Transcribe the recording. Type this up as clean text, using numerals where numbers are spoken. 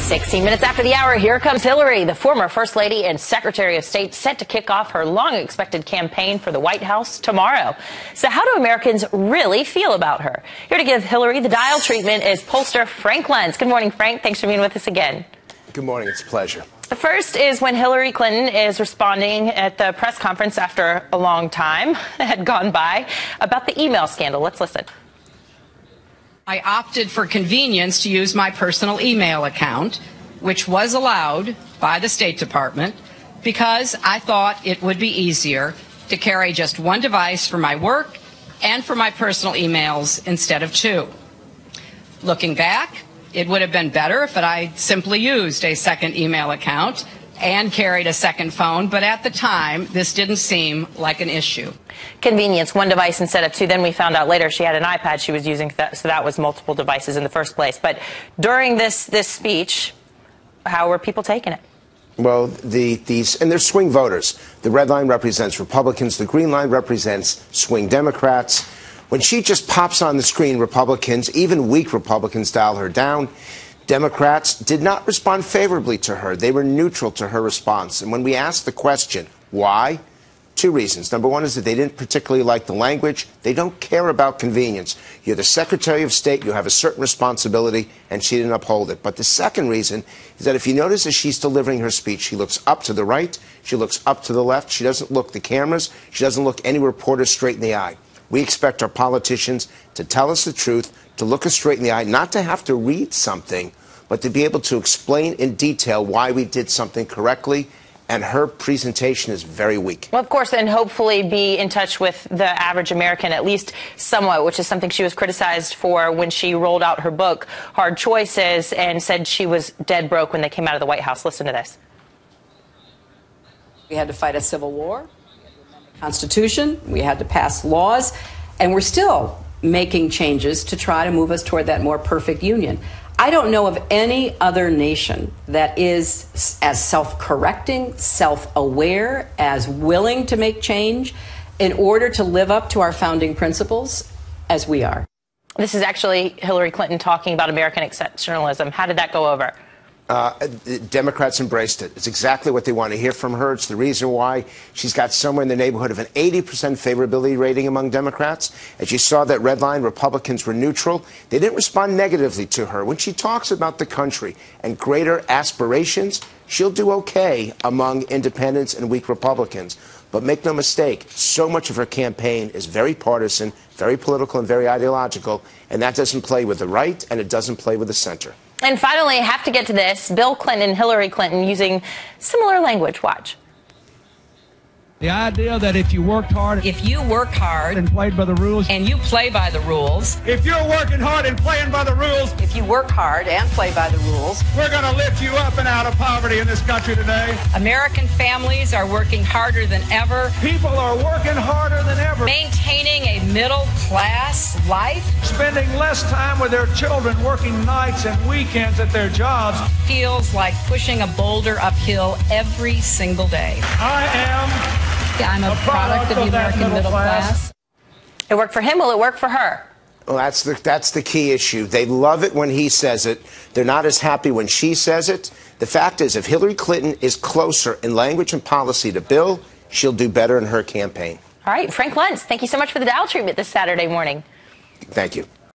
16 minutes after the hour, here comes Hillary, the former First Lady and Secretary of State, set to kick off her long-expected campaign for the White House tomorrow. So how do Americans really feel about her? Here to give Hillary the dial treatment is pollster Frank Lentz. Good morning, Frank. Thanks for being with us again. Good morning. It's a pleasure. The first is when Hillary Clinton is responding at the press conference after a long time had gone by about the email scandal. Let's listen. I opted for convenience to use my personal email account, which was allowed by the State Department, because I thought it would be easier to carry just one device for my work and for my personal emails instead of two. Looking back, it would have been better if I simply used a second email account and carried a second phone, but at the time, this didn't seem like an issue. Convenience, one device instead of two. Then we found out later she had an iPad she was using, so that was multiple devices in the first place. But during this speech, how were people taking it? Well, they're swing voters. The red line represents Republicans. The green line represents swing Democrats. When she just pops on the screen, Republicans, even weak Republicans, dial her down. Democrats did not respond favorably to her. They were neutral to her response. And when we asked the question, why? Two reasons. Number one is that they didn't particularly like the language. They don't care about convenience. You're the Secretary of State. You have a certain responsibility, and she didn't uphold it. But the second reason is that if you notice as she's delivering her speech, she looks up to the right. She looks up to the left. She doesn't look the cameras. She doesn't look any reporter straight in the eye. We expect our politicians to tell us the truth, to look us straight in the eye, not to have to read something, but to be able to explain in detail why we did something correctly. And her presentation is very weak. Well, of course, and hopefully be in touch with the average American, at least somewhat, which is something she was criticized for when she rolled out her book, Hard Choices, and said she was dead broke when they came out of the White House. Listen to this. We had to fight a civil war. Constitution, we had to pass laws, and we're still making changes to try to move us toward that more perfect union. I don't know of any other nation that is as self-correcting, self-aware, as willing to make change in order to live up to our founding principles as we are. This is actually Hillary Clinton talking about American exceptionalism. How did that go over? Democrats embraced it. It's exactly what they want to hear from her. It's the reason why she's got somewhere in the neighborhood of an 80% favorability rating among Democrats. As you saw that red line, Republicans were neutral. They didn't respond negatively to her. When she talks about the country and greater aspirations, she'll do okay among independents and weak Republicans. But make no mistake, so much of her campaign is very partisan, very political, and very ideological, and that doesn't play with the right, and it doesn't play with the center. And finally, I have to get to this. Bill Clinton and Hillary Clinton using similar language. Watch. The idea that if you work hard and played by the rules, and you play by the rules, if you're working hard and playing by the rules, If you work hard and play by the rules, we're going to lift you up and out of poverty in this country today. American families are working harder than ever, People are working harder than ever, maintaining a middle-class life spending less time with their children, working nights and weekends at their jobs. feels like pushing a boulder uphill every single day. I'm a product of the American middle class. It worked for him. Will it work for her? Well, that's the key issue. They love it when he says it. They're not as happy when she says it. The fact is, if Hillary Clinton is closer in language and policy to Bill, she'll do better in her campaign. All right, Frank Lentz, thank you so much for the dial treatment this Saturday morning. Thank you.